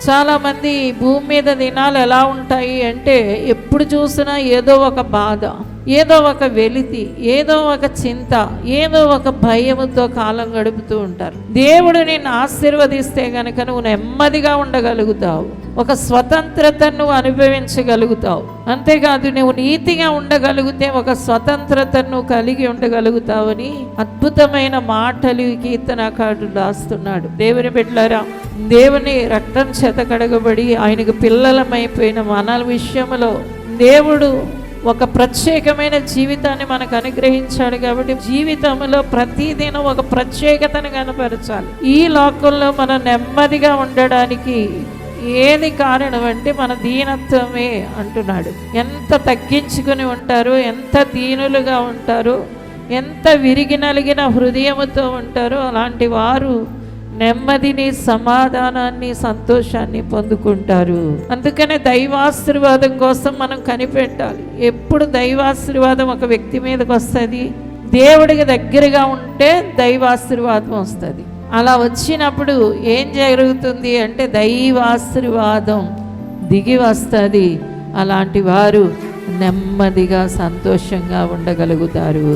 చాలామంది భూమి మీద దినాలు ఎలా ఉంటాయి అంటే ఎప్పుడు చూసినా ఏదో ఒక బాధ, ఏదో ఒక వెలితి, ఏదో ఒక చింత, ఏదో ఒక భయముతో కాలం గడుపుతూ ఉంటారు. దేవుడు నిన్ను ఆశీర్వదిస్తే గనక నువ్వు నెమ్మదిగా ఉండగలుగుతావు, ఒక స్వతంత్రతను నువ్వు అనుభవించగలుగుతావు. అంతేకాదు నువ్వు నీతిగా ఉండగలిగితే ఒక స్వతంత్రతను కలిగి ఉండగలుగుతావని అద్భుతమైన మాటలు కీర్తనకారుడు రాస్తున్నాడు. దేవుని బిడ్డలారా, దేవుని రక్తం చేత కడగబడి ఆయనకు పిల్లలమైపోయిన మన విషయంలో దేవుడు ఒక ప్రత్యేకమైన జీవితాన్ని మనకు అనుగ్రహించాడు. కాబట్టి జీవితంలో ప్రతిదినం ఒక ప్రత్యేకతను కనపరచాలి. ఈ లోకంలో మనం నెమ్మదిగా ఉండడానికి ఏది కారణం అంటే మన దీనత్వమే అంటున్నాడు. ఎంత తగ్గించుకుని ఉంటారు, ఎంత దీనులుగా ఉంటారు, ఎంత విరిగి నలిగిన హృదయముతో ఉంటారో అలాంటి వారు నెమ్మదిని, సమాధానాన్ని, సంతోషాన్ని పొందుకుంటారు. అందుకనే దైవాశీర్వాదం కోసం మనం కనిపెట్టాలి. ఎప్పుడు దైవాశీర్వాదం ఒక వ్యక్తి మీదకి వస్తుంది, దేవుడికి దగ్గరగా ఉంటే దైవాశీర్వాదం వస్తుంది. అలా వచ్చినప్పుడు ఏం జరుగుతుంది అంటే దైవాశీర్వాదం దిగి వస్తుంది. అలాంటి వారు నెమ్మదిగా సంతోషంగా ఉండగలుగుతారు.